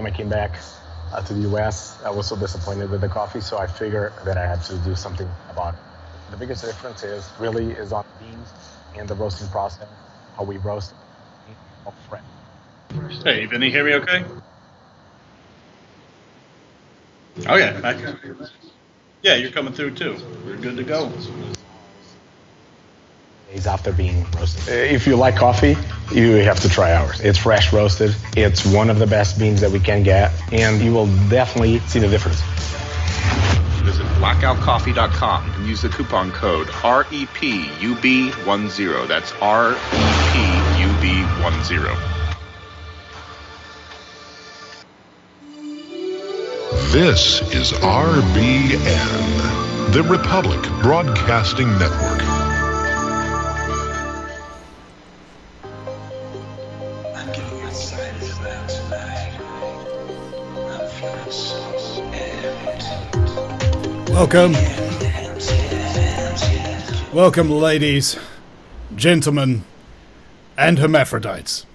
I came back to the US, I was so disappointed with the coffee, so I figured that I had to do something about it. The biggest difference is on beans and the roasting process, how we roast fresh. Hey, Vinny, hear me okay? Oh yeah, yeah, you're coming through too. We're good to go. Days after being roasted. If you like coffee, you have to try ours. It's fresh roasted. It's one of the best beans that we can get, and you will definitely see the difference. Visit blackoutcoffee.com and use the coupon code REPUB10. That's REPUB10. This is RBN, the Republic Broadcasting Network. I'm getting excited about tonight. I'm feeling so empty. Welcome, ladies, gentlemen, and hermaphrodites,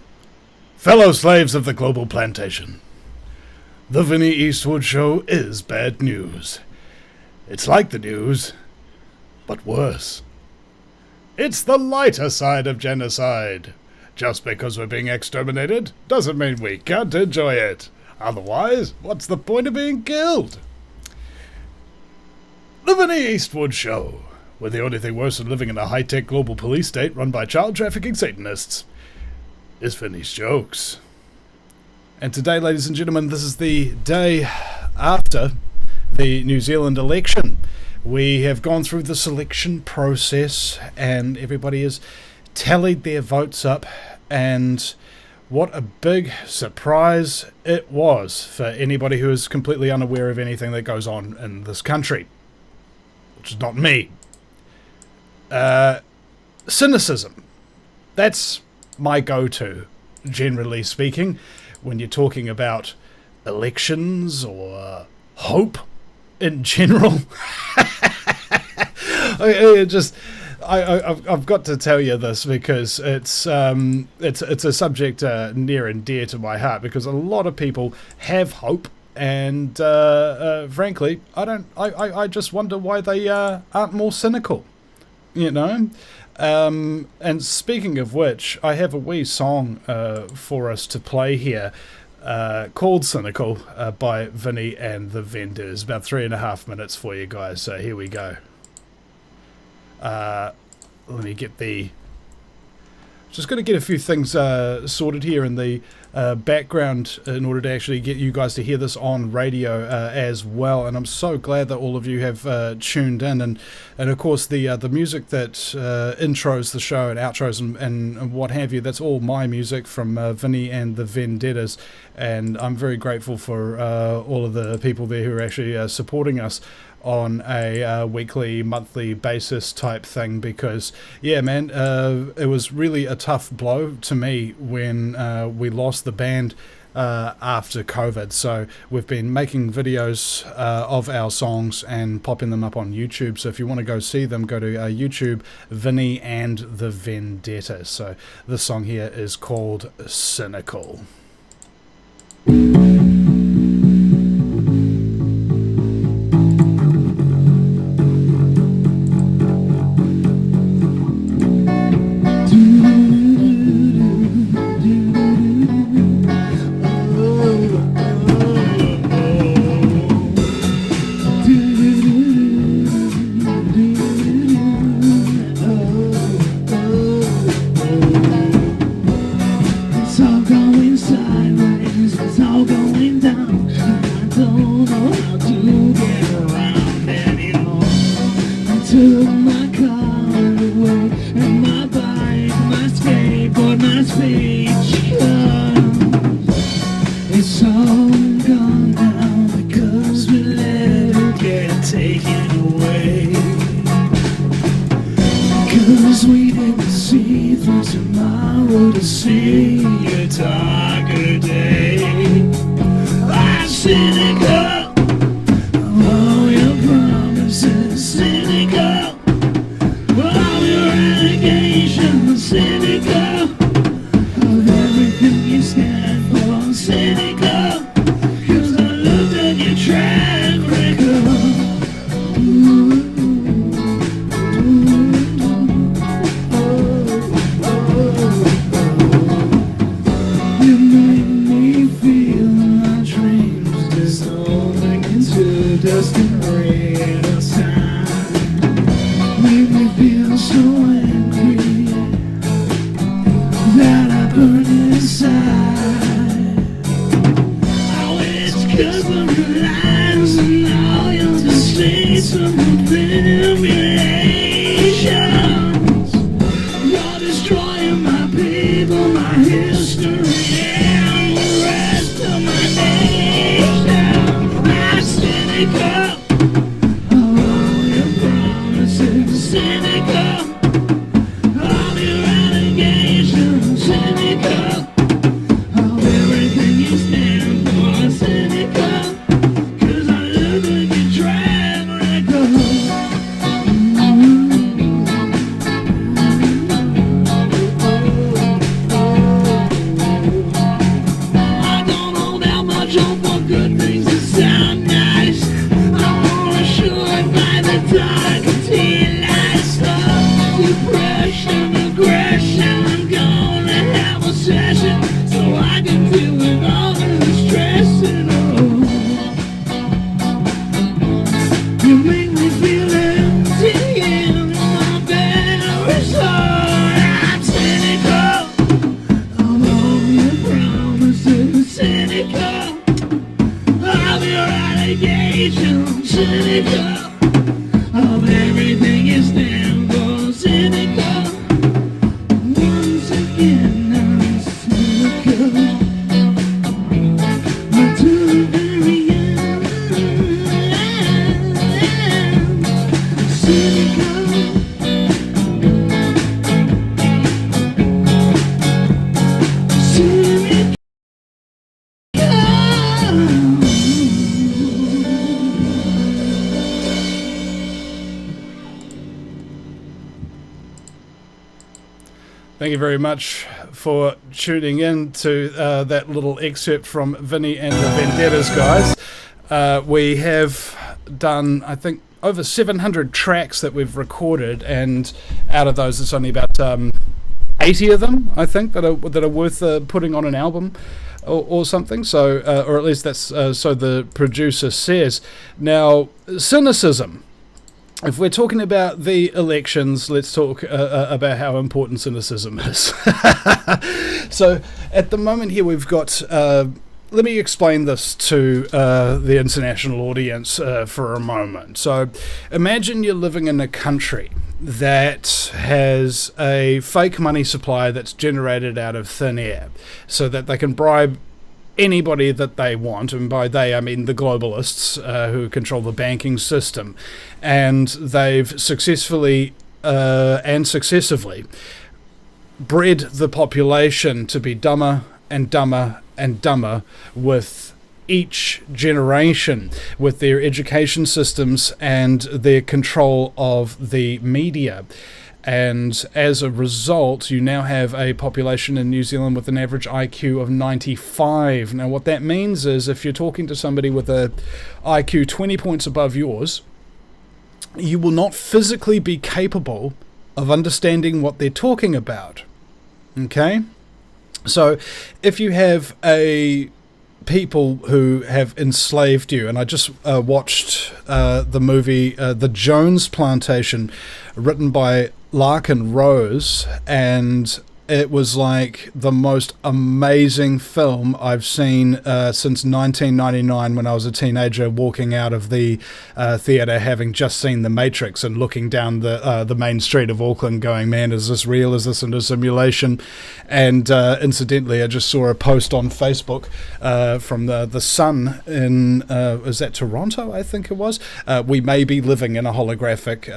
fellow slaves of the global plantation. The Vinny Eastwood Show is bad news. It's like the news, but worse. It's the lighter side of genocide. Just because we're being exterminated doesn't mean we can't enjoy it. Otherwise, what's the point of being killed? The Vinny Eastwood Show, where the only thing worse than living in a high-tech global police state run by child trafficking satanists is Vinny's jokes. And today, ladies and gentlemen, this is the day after the New Zealand election. We have gone through the selection process and everybody has tallied their votes up, and what a big surprise it was for anybody who is completely unaware of anything that goes on in this country, which is not me. Cynicism. That's my go-to, generally speaking, when you're talking about elections or hope in general. I've got to tell you this because it's a subject near and dear to my heart, because a lot of people have hope, and frankly, I just wonder why they aren't more cynical, you know. And speaking of which, I have a wee song for us to play here called Cynical by Vinny and the Vendors. About 3.5 minutes for you guys, so here we go. Let me get the... Just going to get a few things sorted here in the background in order to actually get you guys to hear this on radio as well. And I'm so glad that all of you have tuned in. And of course, the music that intros the show and outros and what have you, that's all my music from Vinny and the Vendettas. And I'm very grateful for all of the people there who are actually supporting us on a weekly, monthly basis type thing, because, yeah, man, it was really a tough blow to me when we lost the band after COVID. So we've been making videos of our songs and popping them up on YouTube. So if you want to go see them, go to YouTube, Vinny and the Vendettas. So this song here is called Cynical. Cynical of everything you stand for, cynical. just in real time. Make me feel so angry that I burn inside. Oh, it's 'cause of your lies and all your deceits and manipulations. You're destroying my people, my history, and the rest of my nation. I'm cynical of all your promises, cynical of your allegations, cynical of everything you stand for, cynical 'cause I look like your track record. I don't know that much hope for good things that sound nice. I'm more assured by the dark and tea light stuff. Depression, aggression, I'm gonna have a session so I can deal with all of the stress and all. You make me feel empty in my very soul. I'm cynical of all your promises, cynical of your allegations, cynical of everything you stand for, cynical. Once again, I'm cynical. But to the very end, cynical. Thank you very much for tuning in to that little excerpt from Vinny and the Vendettas, guys. We have done, I think, over 700 tracks that we've recorded, and out of those, it's only about 80 of them, I think, that are worth putting on an album or something. So, or at least that's so the producer says. Now, cynicism. If we're talking about the elections, let's talk about how important cynicism is. So at the moment here we've got, let me explain this to the international audience for a moment. So imagine you're living in a country that has a fake money supply that's generated out of thin air so that they can bribe anybody that they want, and by they I mean the globalists who control the banking system, and they've successfully and successively bred the population to be dumber and dumber and dumber with each generation, with their education systems and their control of the media. And as a result, you now have a population in New Zealand with an average IQ of 95. Now, what that means is if you're talking to somebody with a IQ 20 points above yours, you will not physically be capable of understanding what they're talking about. Okay? So, if you have a people who have enslaved you, and I just watched the movie The Jones Plantation, written by Larkin Rose, and it was like the most amazing film I've seen since 1999, when I was a teenager walking out of the theatre having just seen The Matrix and looking down the main street of Auckland going, man, is this real? Is this a simulation? And incidentally, I just saw a post on Facebook from the Sun in, is that Toronto, I think it was? We may be living in a holographic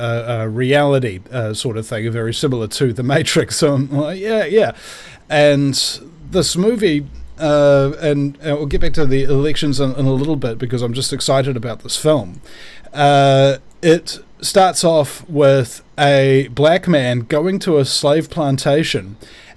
reality sort of thing, very similar to The Matrix. So I'm like, yeah. And this movie, and we'll get back to the elections in a little bit because I'm just excited about this film. It starts off with a black man going to a slave plantation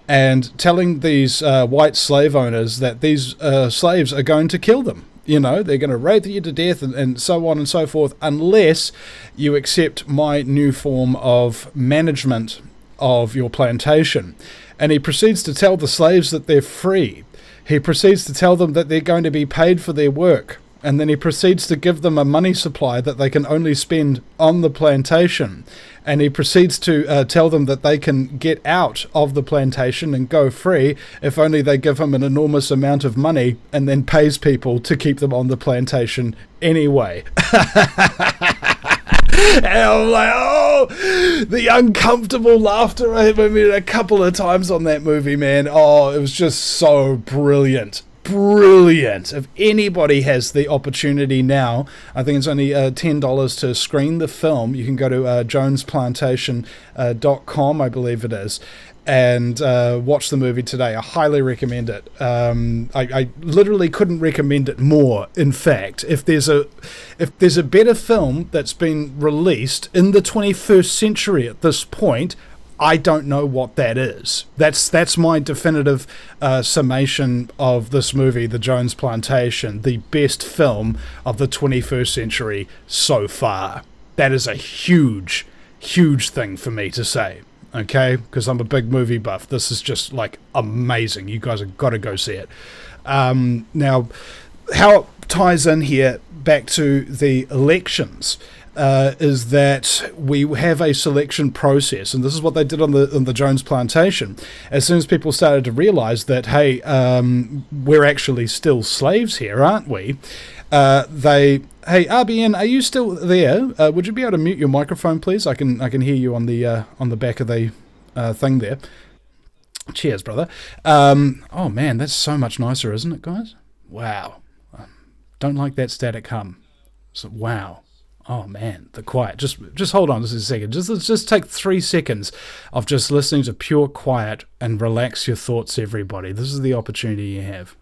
and telling these white slave owners that these slaves are going to kill them. You know, they're going to rape you to death and so on and so forth, unless you accept my new form of management of your plantation. And he proceeds to tell the slaves that they're free. He proceeds to tell them that they're going to be paid for their work. And then he proceeds to give them a money supply that they can only spend on the plantation. And he proceeds to tell them that they can get out of the plantation and go free if only they give him an enormous amount of money, and then pays people to keep them on the plantation anyway. And I'm like, oh, the uncomfortable laughter. I mean, a couple of times on that movie, man. Oh, it was just so brilliant. Brilliant. If anybody has the opportunity now, I think it's only $10 to screen the film. You can go to jonesplantation.com, I believe it is, and watch the movie today. I highly recommend it. I literally couldn't recommend it more. In fact, if there's a better film that's been released in the 21st century at this point, I don't know what that is. That's my definitive summation of this movie, The Jones Plantation, the best film of the 21st century so far. That is a huge, huge thing for me to say, okay? Because I'm a big movie buff. This is just, like, amazing. You guys have got to go see it. Now, how it ties in here back to the elections is that we have a selection process, and this is what they did on the Jones Plantation. As soon as people started to realize that, hey, we're actually still slaves here, aren't we? Hey, RBN, are you still there? Would you be able to mute your microphone, please? I can hear you on the back of the thing there. Cheers, brother. Oh man, that's so much nicer, isn't it, guys? Wow. Don't like that static hum. So, wow. Oh man, the quiet. Just hold on just a second. Just take 3 seconds of just listening to pure quiet and relax your thoughts, everybody. This is the opportunity you have.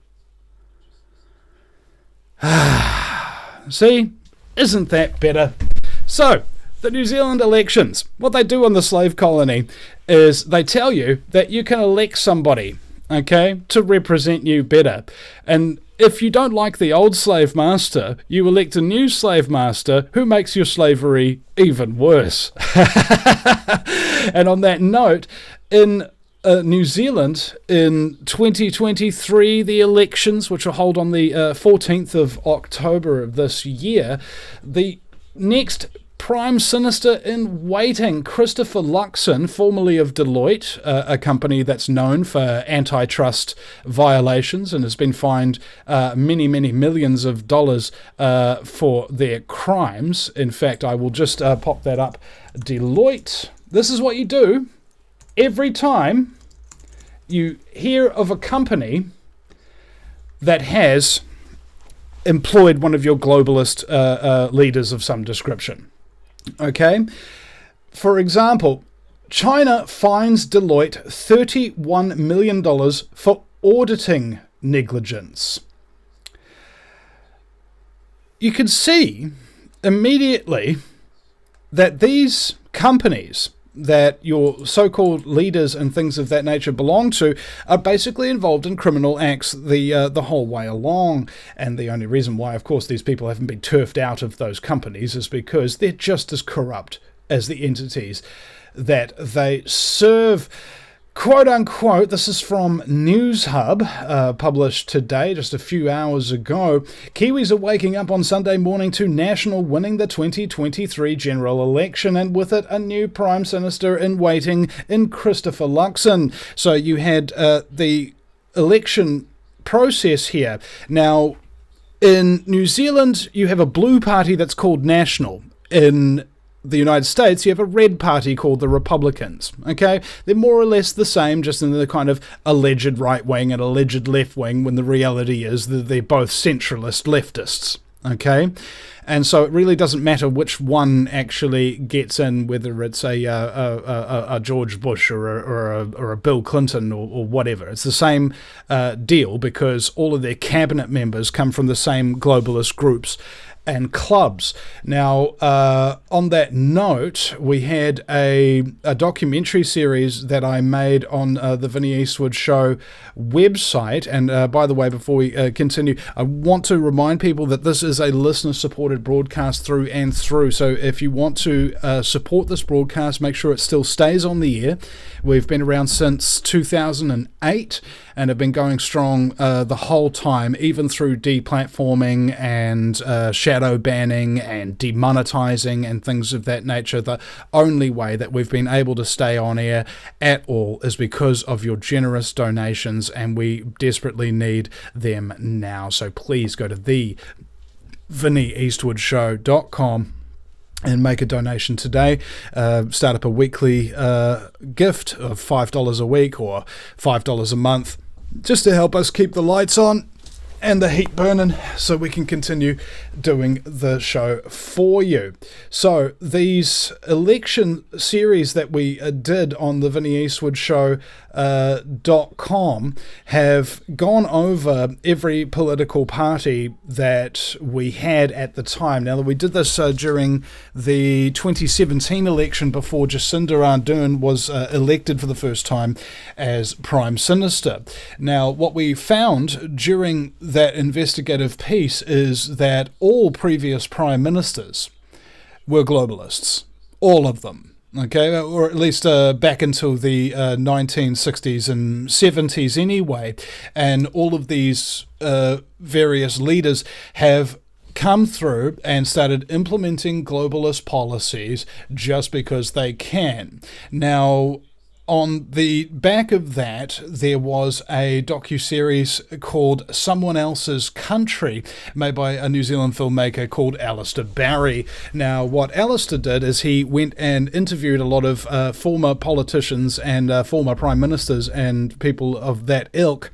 See? Isn't that better? So, the New Zealand elections. What they do on the slave colony is they tell you that you can elect somebody, okay, to represent you better. And if you don't like the old slave master, you elect a new slave master who makes your slavery even worse. And on that note, in New Zealand, in 2023, the elections, which will hold on the 14th of October of this year, the next Prime Minister in waiting, Christopher Luxon, formerly of Deloitte, a company that's known for antitrust violations and has been fined many, many millions of dollars for their crimes. In fact, I will just pop that up. Deloitte. This is what you do every time you hear of a company that has employed one of your globalist leaders of some description. Okay, for example, China fines Deloitte $31 million for auditing negligence. You can see immediately that these companies that your so-called leaders and things of that nature belong to are basically involved in criminal acts the whole way along. And the only reason why, of course, these people haven't been turfed out of those companies is because they're just as corrupt as the entities that they serve. Quote unquote, this is from News Hub, published today, just a few hours ago. Kiwis are waking up on Sunday morning to National winning the 2023 general election, and with it a new Prime Minister in waiting in Christopher Luxon. So you had the election process here. Now, in New Zealand, you have a blue party that's called National. In the United States, you have a red party called the Republicans, okay? They're more or less the same, just in the kind of alleged right wing and alleged left wing, when the reality is that they're both centralist leftists, okay? And so it really doesn't matter which one actually gets in, whether it's a George Bush or a Bill Clinton or whatever. It's the same deal, because all of their cabinet members come from the same globalist groups and clubs. Now, on that note, we had a documentary series that I made on the Vinny Eastwood Show website. And by the way, before we continue, I want to remind people that this is a listener-supported broadcast through and through. So if you want to support this broadcast, make sure it still stays on the air. We've been around since 2008. and have been going strong the whole time, even through deplatforming and shadow banning and demonetizing and things of that nature. The only way that we've been able to stay on air at all is because of your generous donations, and we desperately need them now. So please go to the VinnyEastwoodShow.com and make a donation today. Start up a weekly gift of $5 a week or $5 a month, just to help us keep the lights on and the heat burning, so we can continue doing the show for you. So these election series that we did on the Vinny Eastwood Show.com have gone over every political party that we had at the time. Now, we did this during the 2017 election, before Jacinda Ardern was elected for the first time as Prime Minister. Now, what we found during that investigative piece is that all previous prime ministers were globalists, all of them, okay, or at least back until the 1960s and 70s anyway, and all of these various leaders have come through and started implementing globalist policies just because they can. Now, on the back of that, there was a docuseries called Someone Else's Country, made by a New Zealand filmmaker called Alistair Barry. Now, what Alistair did is he went and interviewed a lot of former politicians and former prime ministers and people of that ilk,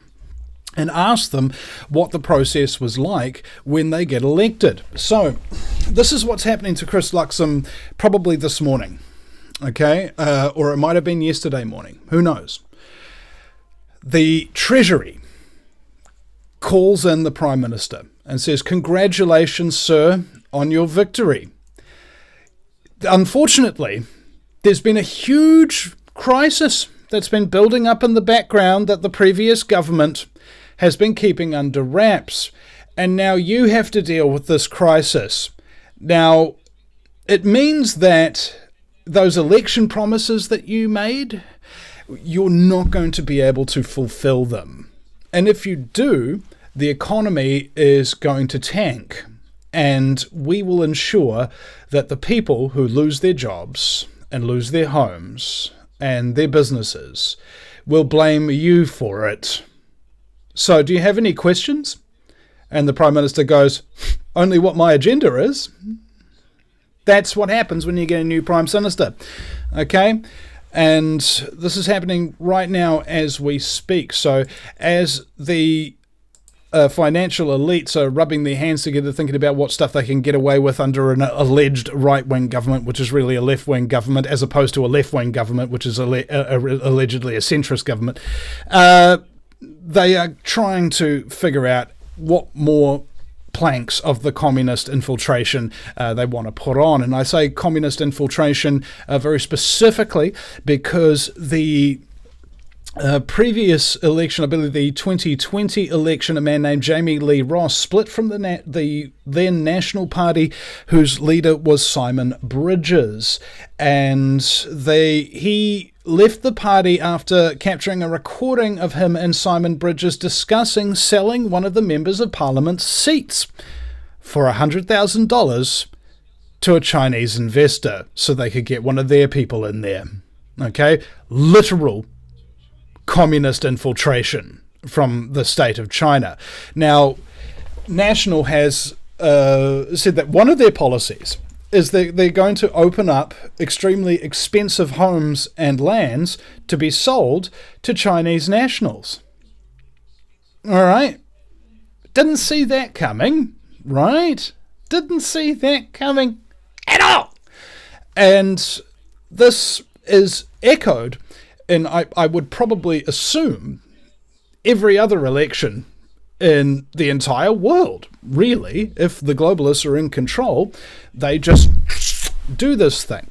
and asked them what the process was like when they get elected. So, this is what's happening to Chris Luxon probably this morning. Okay, or it might have been yesterday morning. Who knows? The Treasury calls in the Prime Minister and says, "Congratulations, sir, on your victory. Unfortunately, there's been a huge crisis that's been building up in the background that the previous government has been keeping under wraps, and now you have to deal with this crisis." Now, it means that those election promises that you made, you're not going to be able to fulfill them. And if you do, the economy is going to tank. And we will ensure that the people who lose their jobs and lose their homes and their businesses will blame you for it. So do you have any questions? And the Prime Minister goes, "Only what my agenda is." That's what happens when you get a new Prime Minister, okay? And this is happening right now as we speak. So as the financial elites are rubbing their hands together, thinking about what stuff they can get away with under an alleged right-wing government, which is really a left-wing government, as opposed to a left-wing government, which is allegedly a centrist government, they are trying to figure out what more planks of the communist infiltration they want to put on. And I say communist infiltration very specifically because the previous election, I believe the 2020 election, a man named Jamie Lee Ross split from the then National Party, whose leader was Simon Bridges, and he left the party after capturing a recording of him and Simon Bridges discussing selling one of the members of Parliament's seats for $100,000 to a Chinese investor so they could get one of their people in there. Okay? Literal communist infiltration from the state of China. Now, National has said that one of their policies is that they're going to open up extremely expensive homes and lands to be sold to Chinese nationals. All right? Didn't see that coming, right? Didn't see that coming at all. And this is echoed in, I would probably assume, every other election in the entire world. Really, if the globalists are in control, they just do this thing.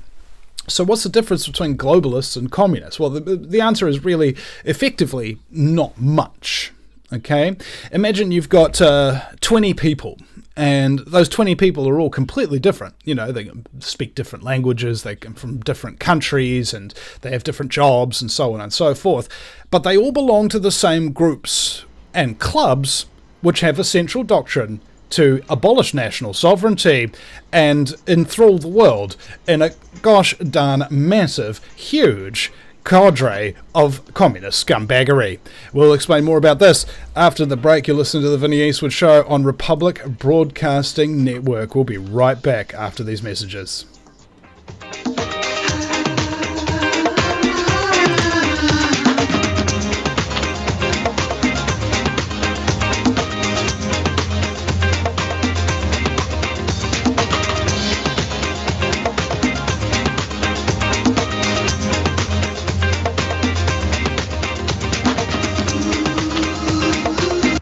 So what's the difference between globalists and communists? Well, the answer is really effectively not much. Okay? Imagine you've got 20 people And those 20 people are all completely different. You know, they speak different languages, they come from different countries, and they have different jobs and so on and so forth. But they all belong to the same groups and clubs which have a central doctrine to abolish national sovereignty and enthrall the world in a gosh darn massive, huge cadre of communist scumbaggery. We'll explain more about this after the break. You're listening to the Vinny Eastwood Show on Republic Broadcasting Network. We'll be right back after these messages.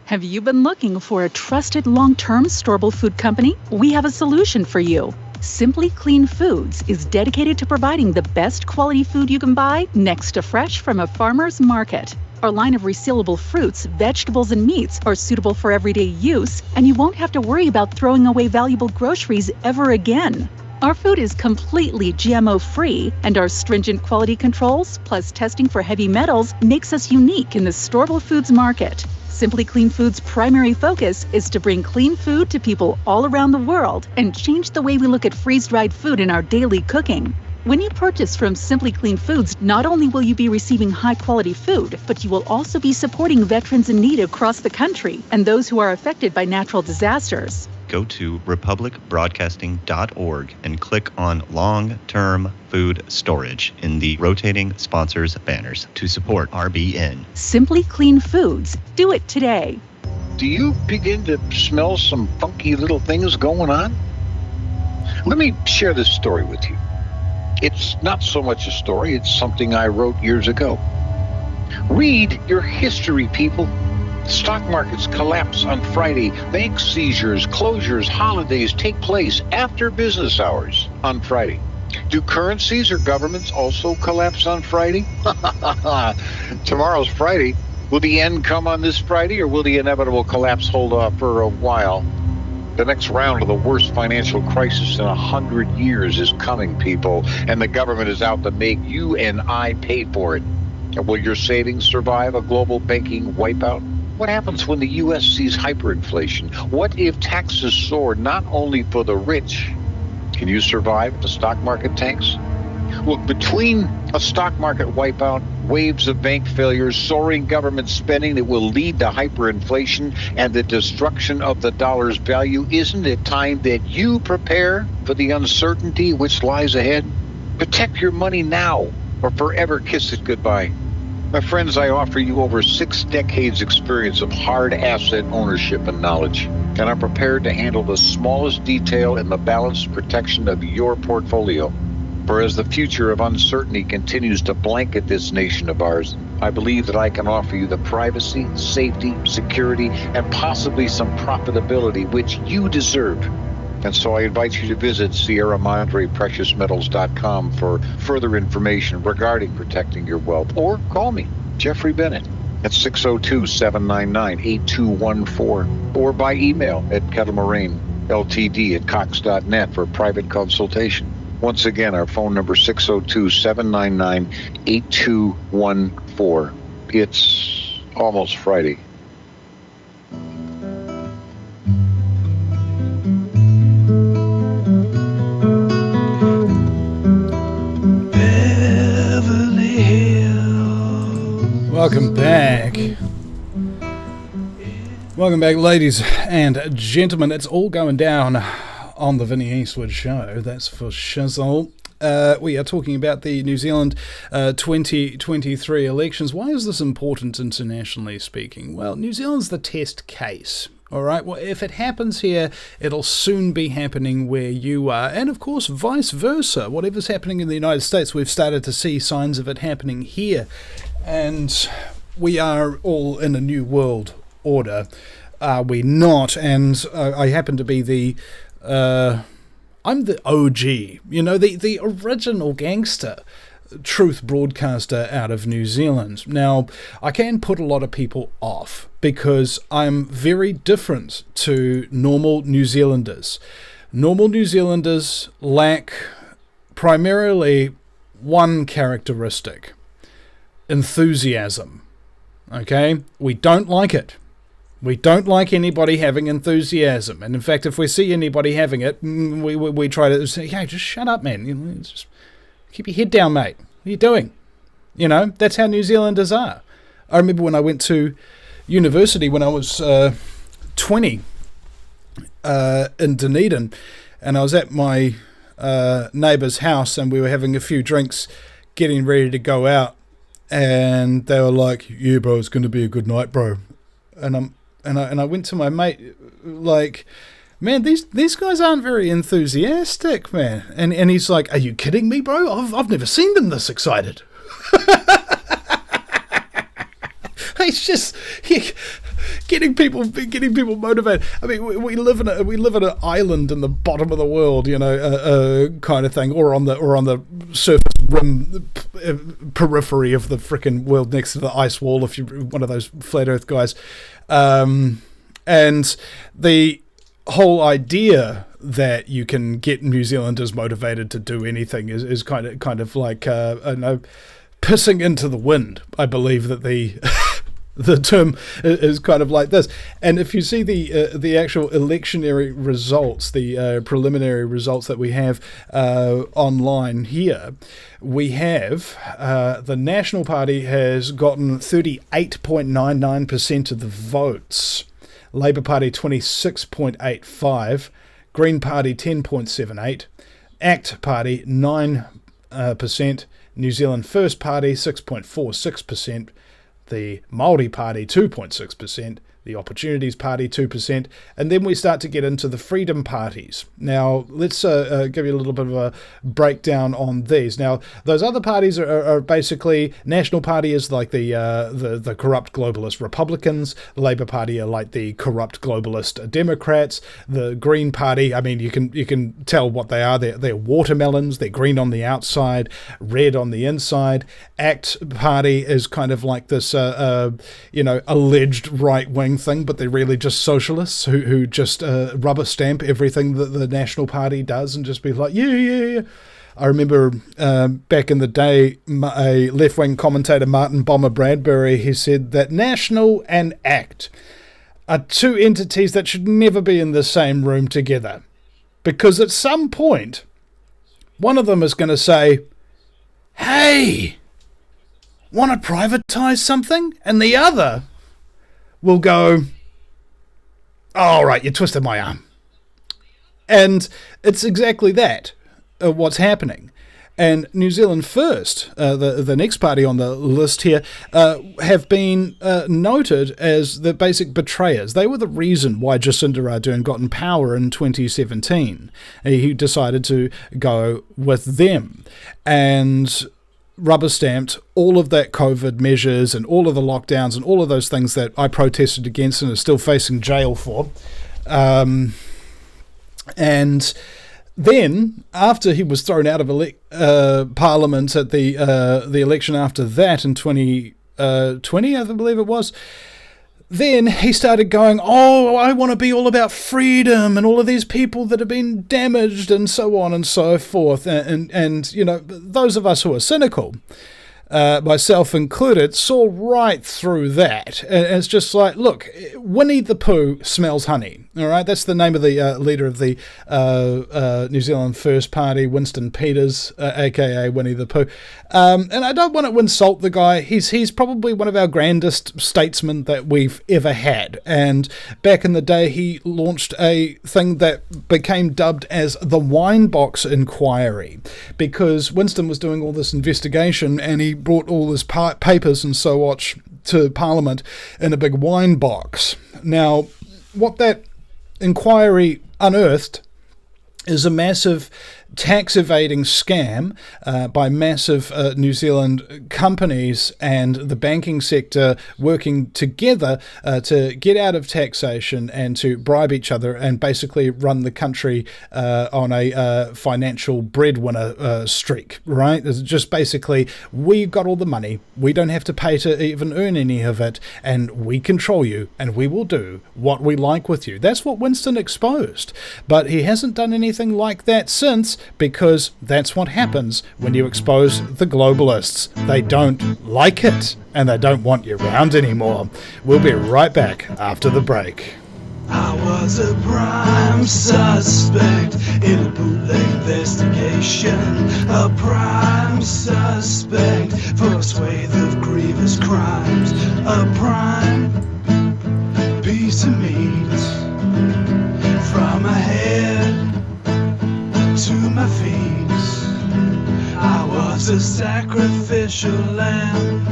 Have you been looking for a trusted long-term storable food company? We have a solution for you. Simply Clean Foods is dedicated to providing the best quality food you can buy next to fresh from a farmer's market. Our line of resealable fruits, vegetables, and meats are suitable for everyday use, and you won't have to worry about throwing away valuable groceries ever again. Our food is completely GMO-free, and our stringent quality controls, plus testing for heavy metals, makes us unique in the storable foods market. Simply Clean Foods' primary focus is to bring clean food to people all around the world and change the way we look at freeze-dried food in our daily cooking. When you purchase from Simply Clean Foods, not only will you be receiving high-quality food, but you will also be supporting veterans in need across the country and those who are affected by natural disasters. Go to republicbroadcasting.org and click on long-term food storage in the rotating sponsors banners to support RBN. Simply Clean Foods. Do it today. Do you begin to smell some funky little things going on? Let me share this story with you. It's not so much a story, it's something I wrote years ago. Read your history, people. Stock markets collapse on Friday. Bank seizures, closures, holidays take place after business hours on Friday. Do currencies or governments also collapse on Friday? Tomorrow's Friday. Will the end come on this Friday, or will the inevitable collapse hold off for a while? The next round of the worst financial crisis in 100 years is coming, people, and the government is out to make you and I pay for it. And will your savings survive a global banking wipeout? What happens when the U.S. sees hyperinflation? What if taxes soar not only for the rich? Can you survive if the stock market tanks? Look, between a stock market wipeout, waves of bank failures, soaring government spending that will lead to hyperinflation, and the destruction of the dollar's value, isn't it time that you prepare for the uncertainty which lies ahead? Protect your money now, or forever kiss it goodbye. My friends, I offer you over 6 decades experience of hard asset ownership and knowledge, and I'm prepared to handle the smallest detail in the balanced protection of your portfolio. For as the future of uncertainty continues to blanket this nation of ours, I believe that I can offer you the privacy, safety, security, and possibly some profitability which you deserve. And so I invite you to visit SierraMadrePreciousMetals.com for further information regarding protecting your wealth. Or call me, Jeffrey Bennett, at 602-799-8214. Or by email at kettlemoraineltd@cox.net for private consultation. Once again, our phone number 602-799-8214. It's almost Friday. Welcome back. Welcome back, ladies and gentlemen. It's all going down on the Vinny Eastwood Show, that's for shizzle. We are talking about the New Zealand 2023 elections. Why is this important internationally speaking? Well, New Zealand's the test case. All right, well, if it happens here, it'll soon be happening where you are. And, of course, vice versa. Whatever's happening in the United States, we've started to see signs of it happening here. And we are all in a new world order, are we not? And I happen to be the... I'm the OG, you know, the original gangster. truth broadcaster out of New Zealand. Now, I can put a lot of people off because I'm very different to normal New Zealanders. Normal New Zealanders lack primarily one characteristic: enthusiasm. Okay? We don't like it. We don't like anybody having enthusiasm. And in fact, if we see anybody having it, we try to say, hey, just shut up, man. You know, just keep your head down, mate. What are you doing? You know, that's how New Zealanders are. I remember when I went to university when I was 20 in Dunedin, and I was at my neighbour's house, and we were having a few drinks, getting ready to go out, and they were like, yeah, bro, it's going to be a good night, bro. And I went to my mate, like, man, these guys aren't very enthusiastic, man. And he's like, are you kidding me, bro? I've never seen them this excited. It's just getting people motivated. I mean, we live in an island in the bottom of the world, you know, kind of thing, or on the surface rim periphery of the frickin' world next to the ice wall. If you're one of those flat Earth guys, and the whole idea that you can get New Zealanders motivated to do anything is kind of like I don't know, pissing into the wind. I believe that the term is kind of like this. And if you see the actual electionary results, the preliminary results that we have online here, we have the National Party has gotten 38.99% of the votes, Labour Party 26.85%, Green Party 10.78%, ACT Party 9%, New Zealand First Party 6.46%, the Māori Party 2.6%, the Opportunities Party 2%, and then we start to get into the Freedom Parties. Now, let's give you a little bit of a breakdown on these. Now, those other parties are basically, National Party is like the corrupt globalist Republicans, the Labour Party are like the corrupt globalist Democrats, the Green Party, I mean, you can tell what they are. They're watermelons, they're green on the outside, red on the inside. ACT Party is kind of like this, alleged right-wing thing, but they're really just socialists who just rubber stamp everything that the National Party does and just be like, yeah. I remember back in the day, a left-wing commentator, Martin Bomber Bradbury, he said that National and ACT are two entities that should never be in the same room together, because at some point one of them is going to say, hey, want to privatize something? And the other will go, all right, you twisted my arm. And it's exactly that, what's happening. And New Zealand First, the next party on the list here, have been noted as the basic betrayers. They were the reason why Jacinda Ardern got in power in 2017. He decided to go with them. And rubber stamped all of that COVID measures and all of the lockdowns and all of those things that I protested against and are still facing jail for. And then, after he was thrown out of Parliament at the election after that in 2020, I believe it was, then he started going, oh, I want to be all about freedom and all of these people that have been damaged and so on and so forth. And you know, those of us who are cynical, myself included, saw right through that. And it's just like, look, Winnie the Pooh smells honey. All right, that's the name of the leader of the New Zealand First Party, Winston Peters, aka Winnie the Pooh. And I don't want to insult the guy. He's probably one of our grandest statesmen that we've ever had. And back in the day, he launched a thing that became dubbed as the Wine Box Inquiry, because Winston was doing all this investigation and he brought all his papers and so on to Parliament in a big wine box. Now, what that inquiry unearthed is a massive tax evading scam by massive New Zealand companies and the banking sector working together to get out of taxation and to bribe each other and basically run the country on a financial breadwinner streak, right? It's just basically, we've got all the money, we don't have to pay to even earn any of it, and we control you, and we will do what we like with you. That's what Winston exposed. But he hasn't done anything like that since, because that's what happens when you expose the globalists. They don't like it, and they don't want you around anymore. We'll be right back after the break. I was a prime suspect in a bootleg investigation. A prime suspect for a swathe of grievous crimes. A prime piece of meat from my head to my feet. I was a sacrificial lamb,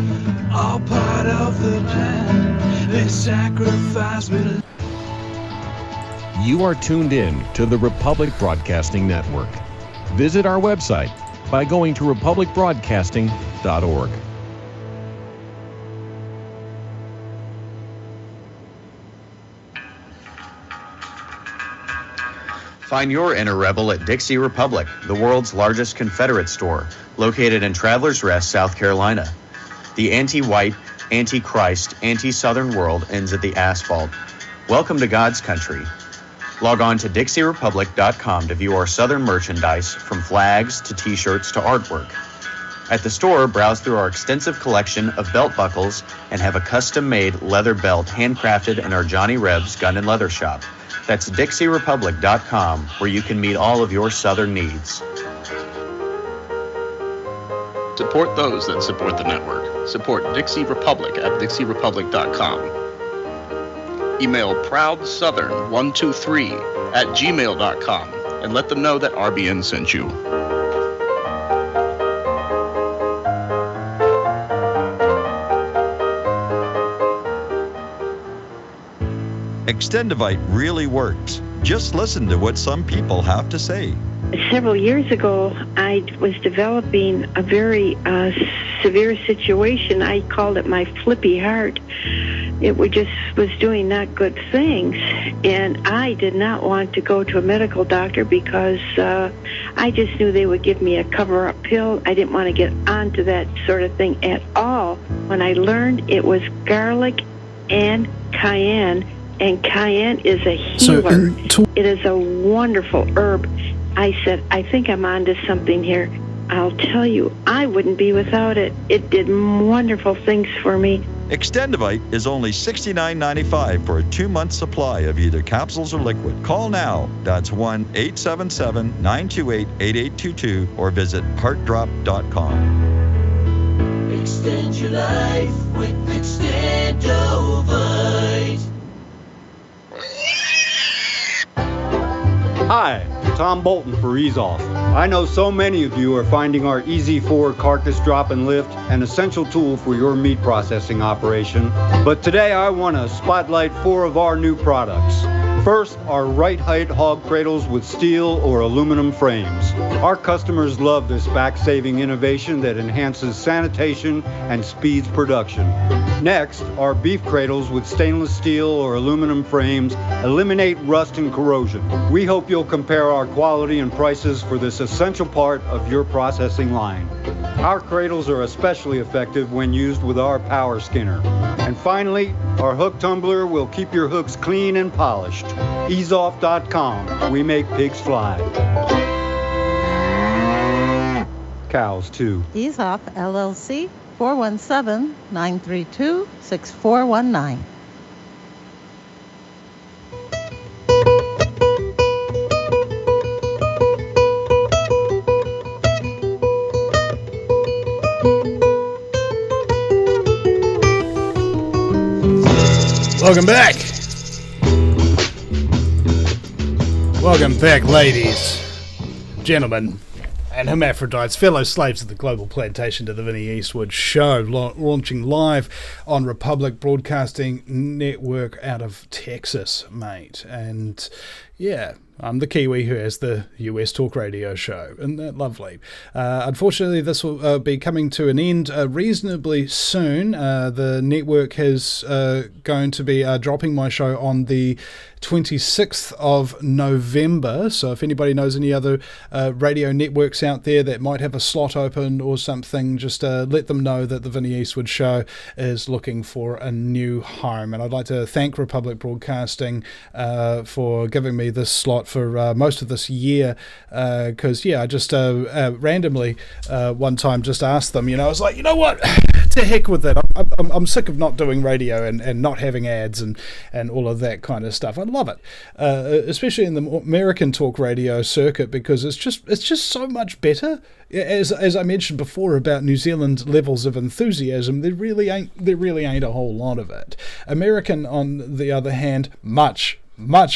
all part of the plan. They sacrificed me to... You are tuned in to the Republic Broadcasting Network. Visit our website by going to republicbroadcasting.org. Find your inner rebel at Dixie Republic, the world's largest Confederate store, located in Travelers Rest, South Carolina. The anti-white, anti-Christ, anti-Southern world ends at the asphalt. Welcome to God's country. Log on to DixieRepublic.com to view our Southern merchandise, from flags to t-shirts to artwork. At the store, browse through our extensive collection of belt buckles and have a custom-made leather belt handcrafted in our Johnny Reb's Gun and Leather Shop. That's DixieRepublic.com, where you can meet all of your Southern needs. Support those that support the network. Support Dixie Republic at DixieRepublic.com. Email ProudSouthern123@gmail.com and let them know that RBN sent you. Extendivite really works. Just listen to what some people have to say. Several years ago, I was developing a very severe situation. I called it my flippy heart. It was doing not good things, and I did not want to go to a medical doctor because I just knew they would give me a cover-up pill. I didn't want to get onto that sort of thing at all. When I learned it was garlic and cayenne is a healer. It is a wonderful herb. I said, I think I'm onto something here. I'll tell you, I wouldn't be without it. It did wonderful things for me. Extendivite is only $69.95 for a 2-month supply of either capsules or liquid. Call now. That's 1-877-928-8822 or visit heartdrop.com. Extend your life with Extendovite. Hi, Tom Bolton for EaseOff. I know so many of you are finding our Easy 4 carcass drop and lift an essential tool for your meat processing operation. But today I want to spotlight 4 of our new products. First, our right height hog cradles with steel or aluminum frames. Our customers love this back-saving innovation that enhances sanitation and speeds production. Next, our beef cradles with stainless steel or aluminum frames eliminate rust and corrosion. We hope you'll compare our quality and prices for this essential part of your processing line. Our cradles are especially effective when used with our power skinner. And finally, our hook tumbler will keep your hooks clean and polished. EaseOff.com. We make pigs fly. Cows, too. EaseOff, LLC, 417-932-6419. Welcome back. Welcome back, ladies, gentlemen, and hermaphrodites, fellow slaves of the global plantation, to the Vinny Eastwood Show, launching live on Republic Broadcasting Network out of Texas, mate. And yeah, I'm the Kiwi who has the US talk radio show. Isn't that lovely? Unfortunately, this will be coming to an end reasonably soon. The network is going to be dropping my show on the 26th of November. So if anybody knows any other radio networks out there that might have a slot open or something, just let them know that the Vinny Eastwood show is looking for a new home. And I'd like to thank Republic Broadcasting for giving me this slot for most of this year, because I just randomly one time just asked them, I was like, you know what, to heck with it. I'm sick of not doing radio and not having ads and all of that kind of stuff. I love it, especially in the American talk radio circuit, because it's just so much better. As I mentioned before about New Zealand levels of enthusiasm, there really ain't a whole lot of it. American, on the other hand, much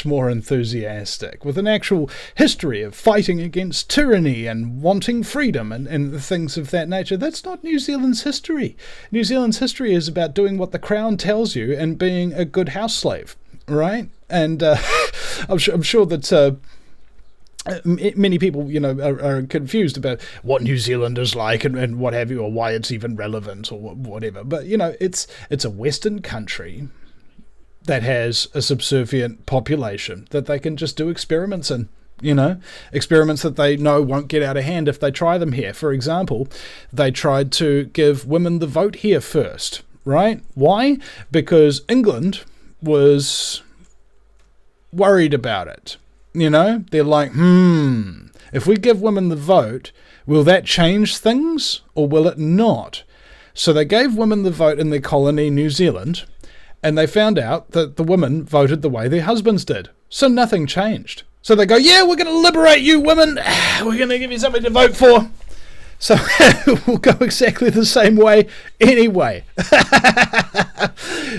more enthusiastic, with an actual history of fighting against tyranny and wanting freedom and things of that nature. That's not New Zealand's history. New Zealand's history is about doing what the Crown tells you and being a good house slave, right? And I'm sure that many people, are confused about what New Zealand is like and what have you, or why it's even relevant or whatever. But, it's a Western country that has a subservient population that they can just do experiments in, experiments that they know won't get out of hand if they try them here. For example, they tried to give women the vote here first, right? Why? Because England was worried about it. They're like, if we give women the vote, will that change things or will it not? So they gave women the vote in their colony, New Zealand, and they found out that the women voted the way their husbands did. So nothing changed. So they go, yeah, we're going to liberate you women. We're going to give you something to vote for. So we'll go exactly the same way anyway.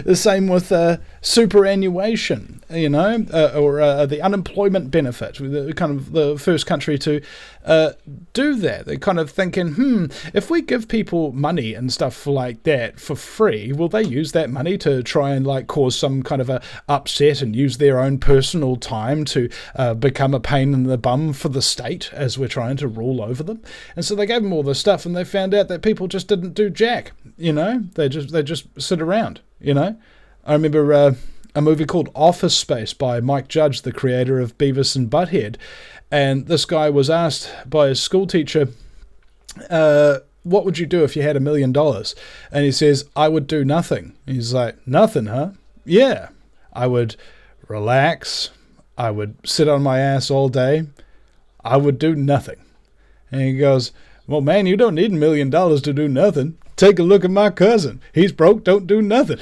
The same with superannuation, or the unemployment benefit. Kind of the first country to do that. They're kind of thinking, if we give people money and stuff like that for free, will they use that money to try and cause some kind of a upset and use their own personal time to become a pain in the bum for the state as we're trying to rule over them? And so they gave them all this stuff, and they found out that people just didn't do jack. They just sit around. I remember a movie called Office Space by Mike Judge, the creator of Beavis and Butthead. And this guy was asked by his school teacher, what would you do if you had $1 million? And he says, I would do nothing. And he's like, nothing, huh? Yeah. I would relax. I would sit on my ass all day. I would do nothing. And he goes, well, man, you don't need $1 million to do nothing. Take a look at my cousin. He's broke, don't do nothing.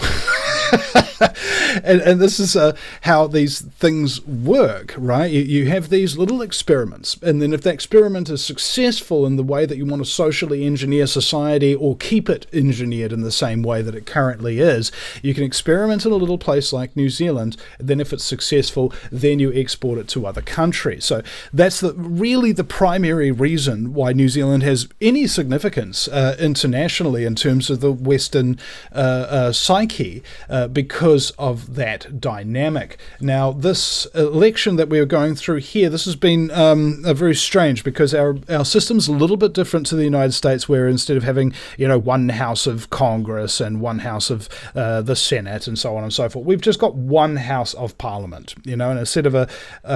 And this is how these things work, right? You have these little experiments, and then if the experiment is successful in the way that you want to socially engineer society or keep it engineered in the same way that it currently is, you can experiment in a little place like New Zealand, and then if it's successful, then you export it to other countries. So that's really the primary reason why New Zealand has any significance internationally in terms of the Western psyche, because of that dynamic. Now, this election that we're going through here, this has been very strange, because our system's a little bit different to the United States, where instead of having, one house of Congress and one house of the Senate and so on and so forth, we've just got one house of Parliament, and instead of a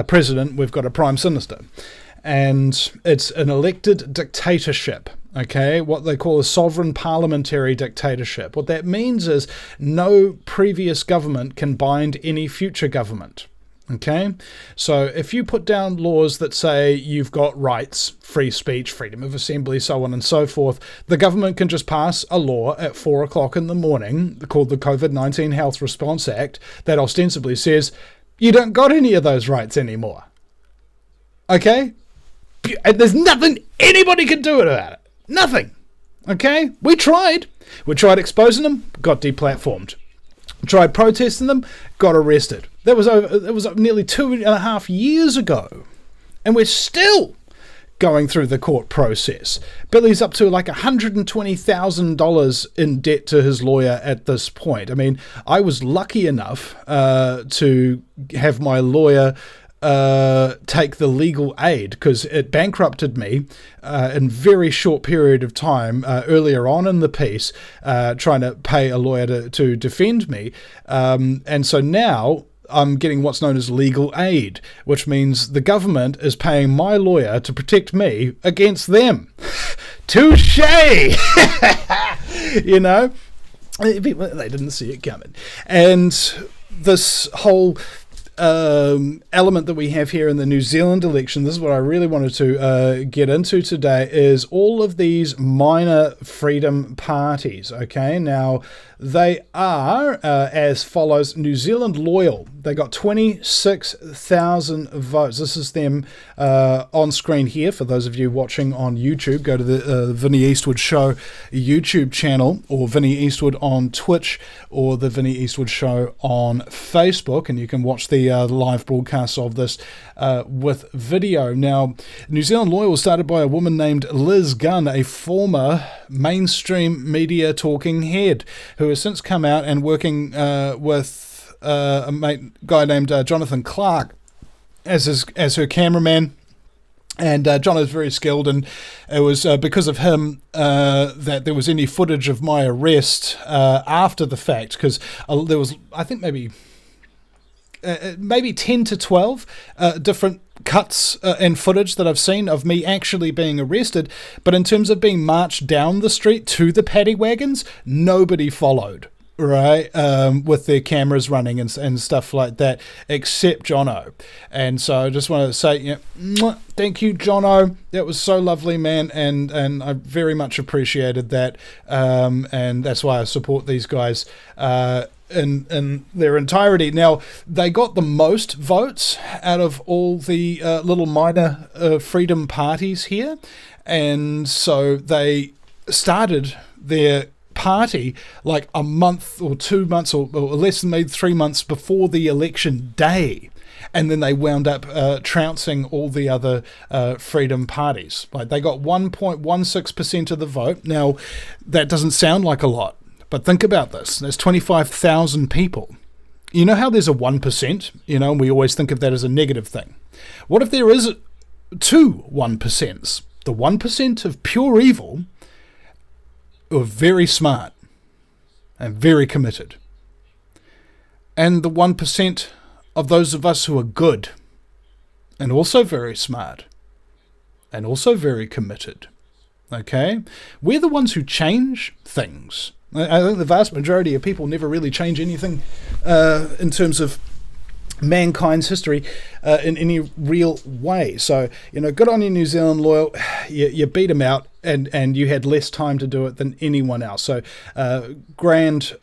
president, we've got a prime minister. And it's an elected dictatorship. Okay, what they call a sovereign parliamentary dictatorship. What that means is no previous government can bind any future government. Okay, so if you put down laws that say you've got rights, free speech, freedom of assembly, so on and so forth, the government can just pass a law at 4 o'clock in the morning called the COVID-19 Health Response Act that ostensibly says you don't got any of those rights anymore. Okay, and there's nothing anybody can do about it. Nothing. Okay? We tried. We tried exposing them, got deplatformed. Tried protesting them, got arrested. That was nearly 2.5 years ago. And we're still going through the court process. Billy's up to like $120,000 in debt to his lawyer at this point. I mean, I was lucky enough to have my lawyer take the legal aid, because it bankrupted me in very short period of time earlier on in the piece, trying to pay a lawyer to defend me. And so now I'm getting what's known as legal aid, which means the government is paying my lawyer to protect me against them. Touche! You know? They didn't see it coming. And this whole element that we have here in the New Zealand election, this is what I really wanted to get into today, is all of these minor freedom parties. Okay, now they are as follows. New Zealand Loyal, they got 26,000 votes. This is them on screen here. For those of you watching on YouTube, go to the Vinny Eastwood Show YouTube channel, or Vinny Eastwood on Twitch, or the Vinny Eastwood Show on Facebook, and you can watch the live broadcast of this with video. Now, New Zealand Loyal was started by a woman named Liz Gunn, a former mainstream media talking head, who has since come out and working with a guy named Jonathan Clark as her cameraman. And John is very skilled, and it was because of him that there was any footage of my arrest after the fact, because there was, I think, maybe 10 to 12 different cuts and footage that I've seen of me actually being arrested. But in terms of being marched down the street to the paddy wagons, nobody followed, right, with their cameras running and stuff like that, except Jono. And so I just want to say, thank you, Jono. That was so lovely, man, and I very much appreciated that. And that's why I support these guys in their entirety. Now, they got the most votes out of all the little minor freedom parties here, and so they started their party like a month or 2 months or less than maybe 3 months before the election day, and then they wound up trouncing all the other freedom parties. Like, they got 1.16% of the vote. Now, that doesn't sound like a lot, but think about this. There's 25,000 people. You know how there's a 1%, and we always think of that as a negative thing. What if there is two 1%s? The 1% of pure evil who are very smart and very committed, and the 1% of those of us who are good and also very smart and also very committed. Okay? We're the ones who change things. I think the vast majority of people never really change anything in terms of mankind's history in any real way. So, good on you, New Zealand Loyal. You beat them out, and you had less time to do it than anyone else. So, grand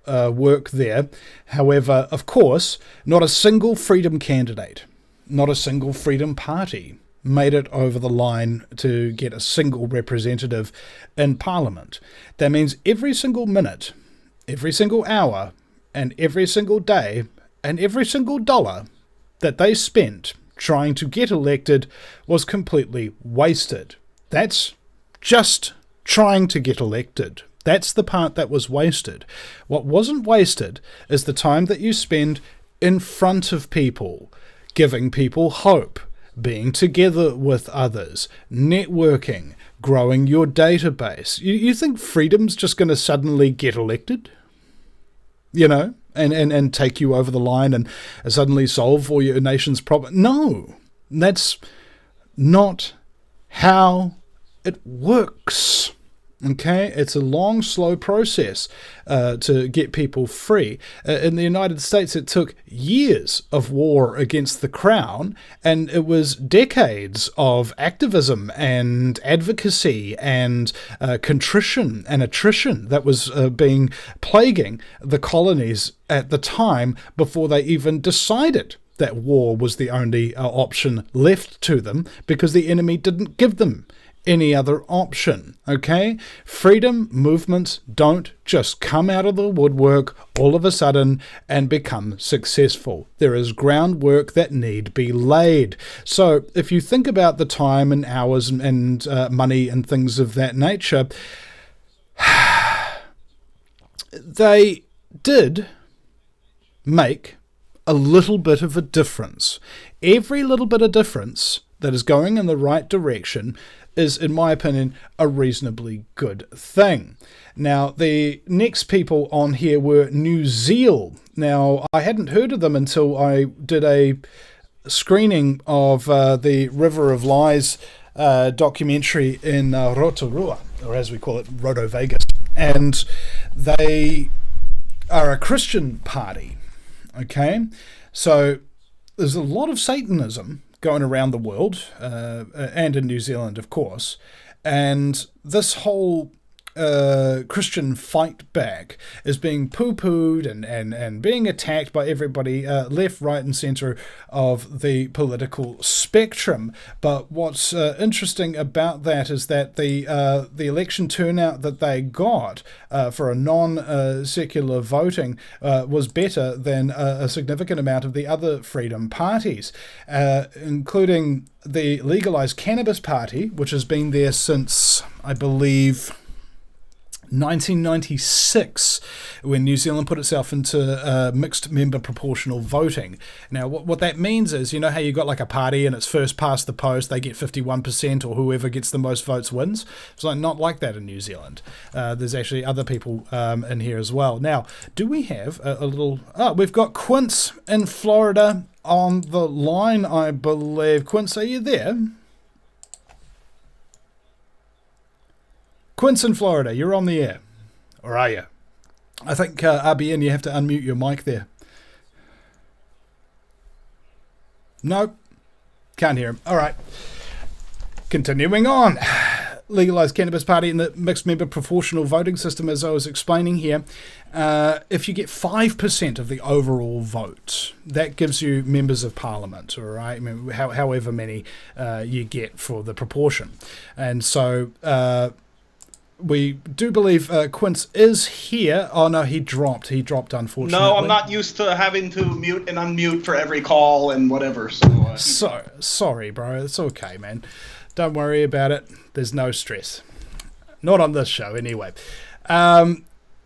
work there. However, of course, not a single freedom candidate, not a single freedom party made it over the line to get a single representative in Parliament. That means every single minute, every single hour, and every single day, and every single dollar that they spent trying to get elected was completely wasted. That's just trying to get elected. That's the part that was wasted. What wasn't wasted is the time that you spend in front of people, giving people hope, being together with others, networking, growing your database. You think freedom's just going to suddenly get elected? And take you over the line and suddenly solve all your nation's problems? No, that's not how it works. Okay, it's a long, slow process to get people free. In the United States, it took years of war against the crown, and it was decades of activism and advocacy and contrition and attrition that was plaguing the colonies at the time before they even decided that war was the only option left to them, because the enemy didn't give them any other option. Okay? Freedom movements don't just come out of the woodwork all of a sudden and become successful. There is groundwork that need be laid. So if you think about the time and hours and money and things of that nature, they did make a little bit of a difference. Every little bit of difference that is going in the right direction is, in my opinion, a reasonably good thing. Now, the next people on here were New Zealand. Now, I hadn't heard of them until I did a screening of the River of Lies documentary in Rotorua, or as we call it, Roto Vegas. And they are a Christian party, okay? So there's a lot of Satanism going around the world, and in New Zealand, of course. And this whole Christian fight back is being poo-pooed and being attacked by everybody left, right and centre of the political spectrum. But what's interesting about that is that the election turnout that they got for a non-secular voting was better than a significant amount of the other freedom parties, including the Legalised Cannabis Party, which has been there since, I believe, 1996, when New Zealand put itself into mixed member proportional voting. Now, what that means is, you know how you got like a party and it's first past the post, they get 51%, or whoever gets the most votes wins? It's like not like that in New Zealand. There's actually other people in here as well. Now, do we have a little... Oh, we've got Quince in Florida on the line, I believe. Quince, are you there? Quince in Florida, you're on the air. Or are you? I think, RBN, you have to unmute your mic there. Nope. Can't hear him. All right. Continuing on. Legalised Cannabis Party in the mixed member proportional voting system, as I was explaining here. If you get 5% of the overall vote, that gives you members of parliament, all right? I mean, however many you get for the proportion. And so... we do believe Quince is here. Oh, no, he dropped. He dropped, unfortunately. No, I'm not used to having to mute and unmute for every call and whatever. So, sorry, bro. It's okay, man. Don't worry about it. There's no stress. Not on this show, anyway.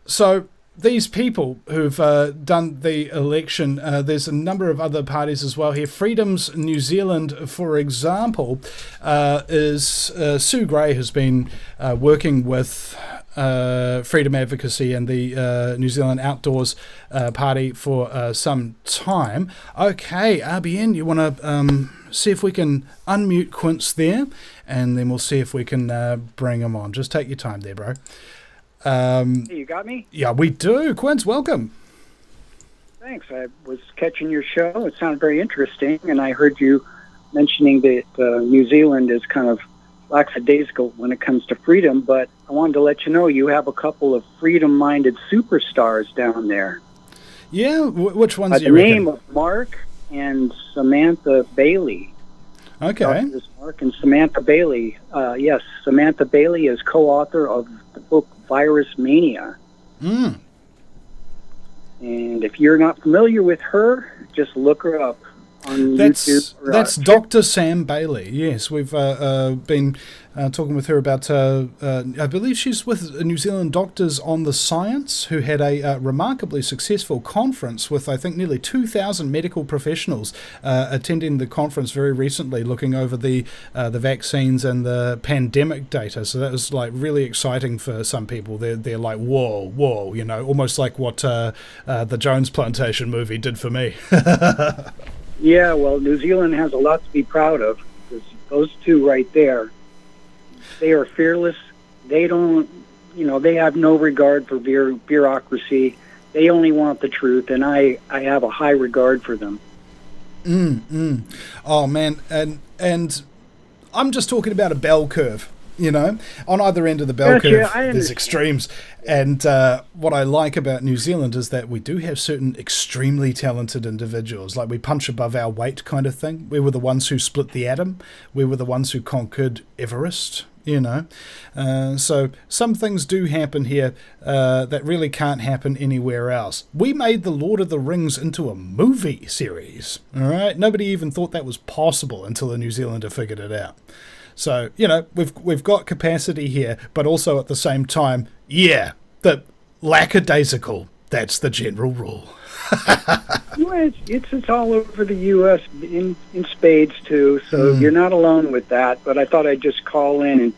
So these people who've done the election, there's a number of other parties as well here. Freedoms New Zealand, for example, is Sue Gray has been working with freedom advocacy and the New Zealand Outdoors Party for some time. Okay, RBN, you want to see if we can unmute Quince there, and then we'll see if we can bring him on. Just take your time there, bro. Hey, you got me? Yeah, we do. Quince, welcome. Thanks. I was catching your show. It sounded very interesting, and I heard you mentioning that New Zealand is kind of lackadaisical when it comes to freedom, but I wanted to let you know you have a couple of freedom-minded superstars down there. Yeah? Which ones do you the reckon? name of Mark and Samantha Bailey. Okay. Mark and Samantha Bailey. Yes, Samantha Bailey is co-author of the book Virus Mania. Mm. And if you're not familiar with her, just look her up on YouTube. That's Dr. Sam Bailey. Yes, we've been talking with her about, I believe she's with New Zealand Doctors on the Science, who had a remarkably successful conference with, I think, nearly 2,000 medical professionals attending the conference very recently, looking over the vaccines and the pandemic data. So that was like really exciting for some people. They're like, whoa, you know, almost like what the Jones Plantation movie did for me. Yeah, well, New Zealand has a lot to be proud of, because those two right there, they are fearless. They don't, they have no regard for bureaucracy. They only want the truth, and I have a high regard for them. Oh, man, and I'm just talking about a bell curve. On either end of the bell curve, there's extremes. And what I like about New Zealand is that we do have certain extremely talented individuals. Like we punch above our weight kind of thing. We were the ones who split the atom. We were the ones who conquered Everest, So some things do happen here that really can't happen anywhere else. We made The Lord of the Rings into a movie series, all right? Nobody even thought that was possible until a New Zealander figured it out. So, we've got capacity here, but also at the same time, the lackadaisical. That's the general rule. Well, it's all over the U.S. in spades too. So you're not alone with that. But I thought I'd just call in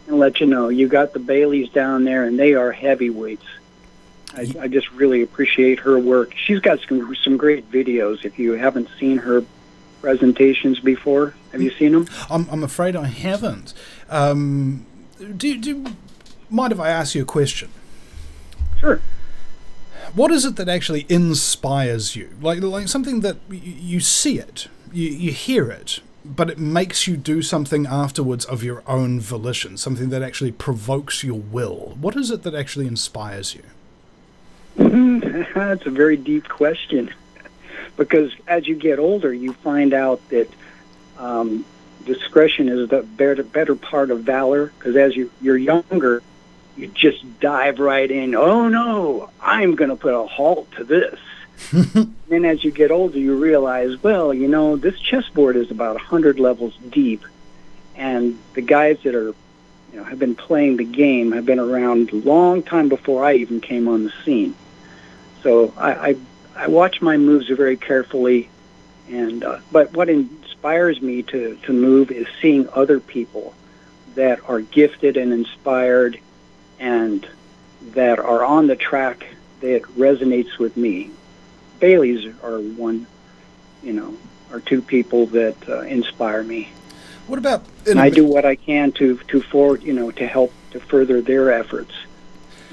and let you know you got the Baileys down there, and they are heavyweights. I just really appreciate her work. She's got some great videos. If you haven't seen her presentations before, have you seen them? I'm afraid I haven't. Do you mind if I ask you a question? Sure. What is it that actually inspires you? Like something that you see it, you hear it, but it makes you do something afterwards of your own volition, something that actually provokes your will. What is it that actually inspires you? That's a very deep question, because as you get older, you find out that discretion is the better part of valor, because as you're younger, you just dive right in. Oh no, I'm going to put a halt to this. Then as you get older, you realize, well, this chessboard is about 100 levels deep, and the guys that are, have been playing the game have been around a long time before I even came on the scene. So I watch my moves very carefully, and but what inspires me to move is seeing other people that are gifted and inspired and that are on the track that resonates with me. Baileys are one, are two people that inspire me. What about? And I do what I can to forward, to help to further their efforts,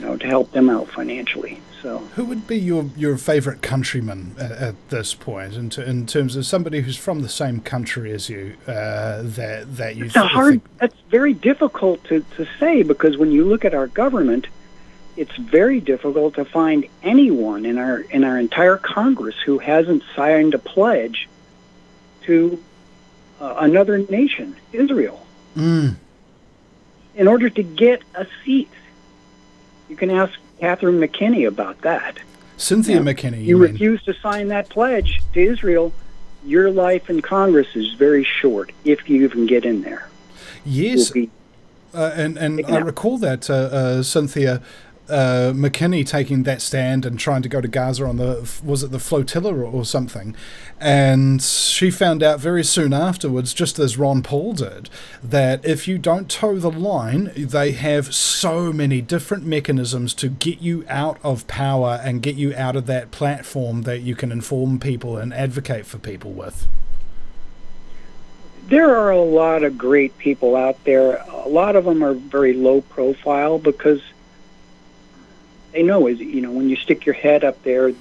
to help them out financially. So, who would be your favorite countryman at this point, in terms of somebody who's from the same country as you? That you. That's very difficult to say, because when you look at our government, it's very difficult to find anyone in our entire Congress who hasn't signed a pledge to another nation, Israel, in order to get a seat. You can ask Catherine McKinney about that. Cynthia McKinney. You refuse to sign that pledge to Israel, your life in Congress is very short, if you even get in there. Yes, and I recall that Cynthia McKinney taking that stand and trying to go to Gaza on the flotilla or something, and she found out very soon afterwards, just as Ron Paul did, that if you don't toe the line, they have so many different mechanisms to get you out of power and get you out of that platform that you can inform people and advocate for people with. There are a lot of great people out there. A lot of them are very low profile, because they know, when you stick your head up there, it's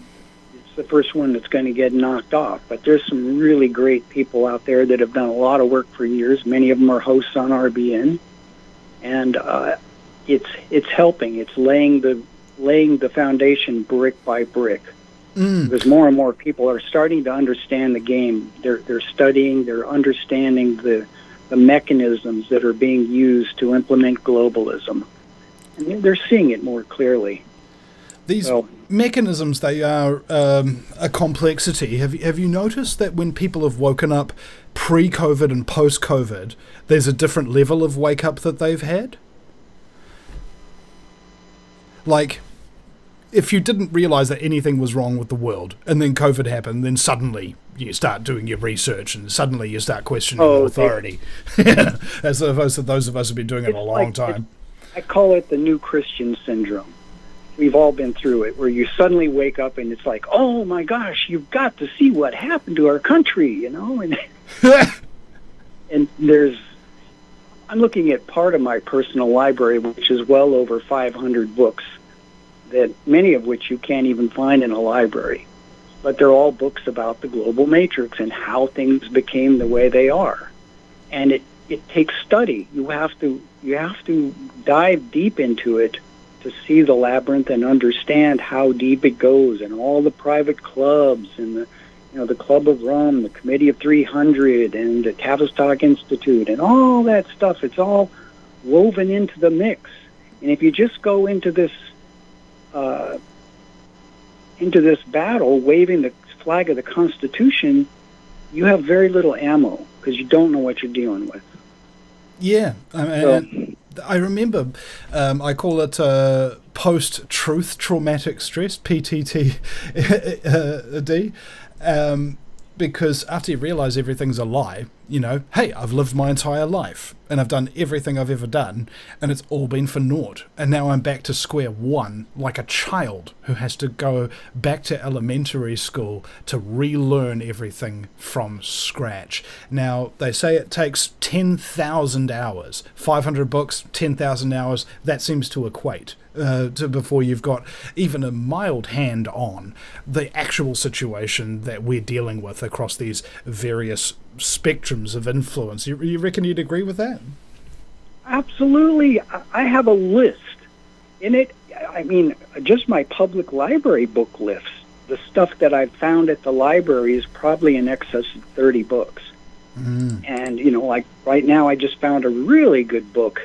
the first one that's going to get knocked off. But there's some really great people out there that have done a lot of work for years. Many of them are hosts on RBN, and it's helping. It's laying the foundation brick by brick. Because more and more people are starting to understand the game. They're studying, they're understanding the mechanisms that are being used to implement globalism, and they're seeing it more clearly. These mechanisms, they are a complexity. Have you noticed that when people have woken up pre-COVID and post-COVID, there's a different level of wake-up that they've had? Like, if you didn't realize that anything was wrong with the world, and then COVID happened, then suddenly you start doing your research, and suddenly you start questioning authority. As opposed to those of us who've been doing it a long time. I call it the new Christian syndrome. We've all been through it, where you suddenly wake up and it's like, oh my gosh, you've got to see what happened to our country, and and I'm looking at part of my personal library, which is well over 500 books, that many of which you can't even find in a library, but they're all books about the global matrix and how things became the way they are. And it takes study. You have to dive deep into it to see the labyrinth and understand how deep it goes, and all the private clubs, and the Club of Rome, the Committee of 300, and the Tavistock Institute, and all that stuff. It's all woven into the mix. And if you just go into this battle waving the flag of the Constitution, you have very little ammo, because you don't know what you're dealing with. Yeah, I remember, I call it post-truth traumatic stress, PTTD, because after you realise everything's a lie, you know, hey, I've lived my entire life and I've done everything I've ever done and it's all been for naught. And now I'm back to square one, like a child who has to go back to elementary school to relearn everything from scratch. Now, they say it takes 10,000 hours, 500 books, 10,000 hours, that seems to equate. To before you've got even a mild hand on the actual situation that we're dealing with across these various spectrums of influence. You reckon you'd agree with that? Absolutely. I have a list. In it, I mean, just my public library book list, the stuff that I've found at the library is probably in excess of 30 books. And, you know, like right now I just found a really good book.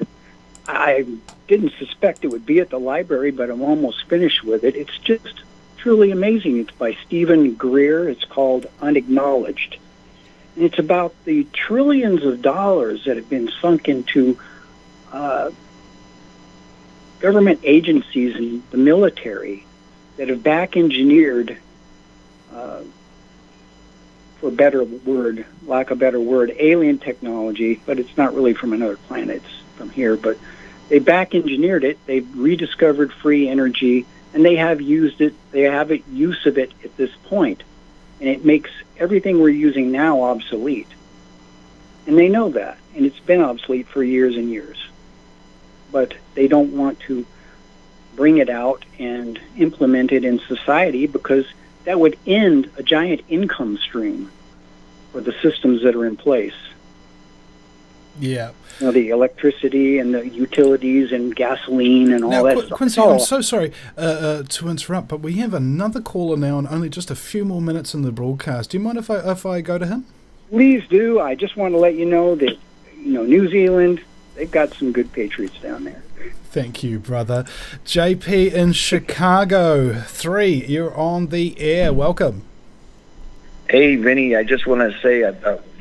I didn't suspect it would be at the library, but I'm almost finished with it. It's just truly amazing. It's by Stephen Greer. It's called Unacknowledged. And it's about the trillions of dollars that have been sunk into government agencies and the military that have back-engineered, for a better word, lack of a better word, alien technology, but it's not really from another planet. It's from here, but they back-engineered it. They've rediscovered free energy, and they have used it. They have use of it at this point, and it makes everything we're using now obsolete. And they know that, and it's been obsolete for years and years. But they don't want to bring it out and implement it in society because that would end a giant income stream for the systems that are in place. Yeah. You know, the electricity and the utilities and gasoline and all that stuff. Quincy, I'm so sorry to interrupt, but we have another caller now and only just a few more minutes in the broadcast. Do you mind if I go to him? Please do. I just want to let you know that, you know, New Zealand, they've got some good patriots down there. Thank you, brother. JP in Chicago 3, you're on the air. Welcome. Hey, Vinny, I just want to say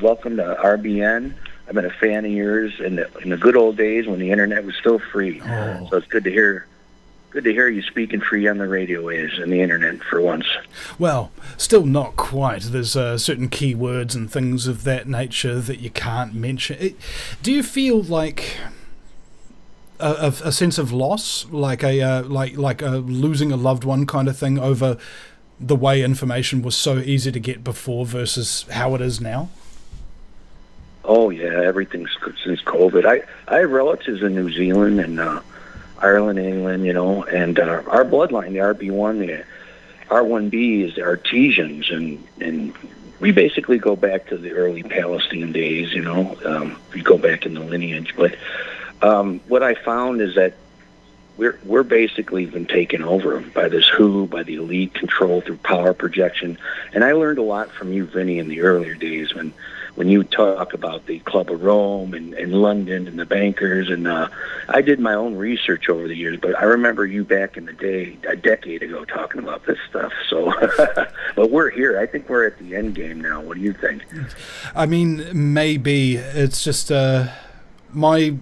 welcome to RBN. I've been a fan of yours in the good old days when the internet was still free. Oh. So it's good to hear you speaking free on the radio waves and the internet for once. Well, still not quite. There's certain keywords and things of that nature that you can't mention. Do you feel like a sense of loss, like a losing a loved one kind of thing over the way information was so easy to get before versus how it is now? Oh yeah, everything's since COVID. I have relatives in New Zealand and Ireland, England, you know, and our bloodline, the RB1, the R1B is the Artesians, and we basically go back to the early Palestine days, you know. We go back in the lineage, but what I found is that we're basically been taken over by this WHO, by the elite, control through power projection. And I learned a lot from you, Vinny, in the earlier days when you talk about the Club of Rome and London and the bankers. And I did my own research over the years, but I remember you back in the day, a decade ago, talking about this stuff. So, but we're here. I think we're at the end game now. What do you think? I mean, maybe. It's just my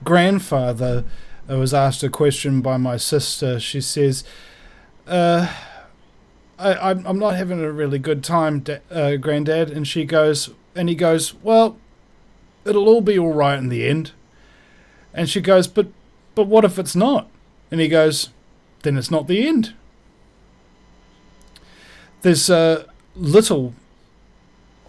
grandfather was asked a question by my sister. She says, I'm not having a really good time, Granddad. And he goes, well, it'll all be all right in the end. And she goes, but what if it's not? And he goes, then it's not the end. There's little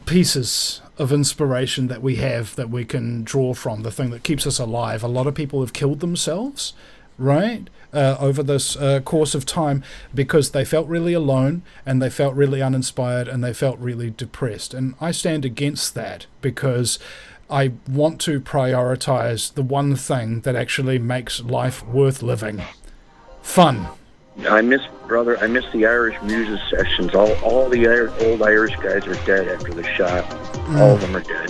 pieces of inspiration that we have that we can draw from, the thing that keeps us alive. A lot of people have killed themselves, right, over this course of time because they felt really alone and they felt really uninspired and they felt really depressed. And I stand against that because I want to prioritize the one thing that actually makes life worth living. Fun. I miss the Irish music sessions. All the old Irish guys are dead after the shot. All of them are dead.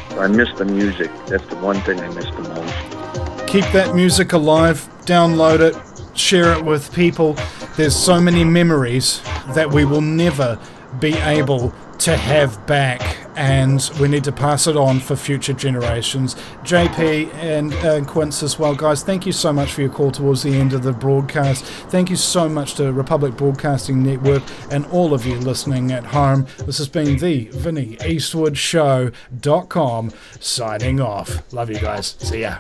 So I miss the music. That's the one thing I miss the most. Keep that music alive. Download it. Share it with people. There's so many memories that we will never be able to have back. and we need to pass it on for future generations. JP and Quince as well, guys, thank you so much for your call towards the end of the broadcast. Thank you so much to Republic Broadcasting Network and all of you listening at home. This has been the Vinny Eastwood Show.com signing off. Love you guys. See ya.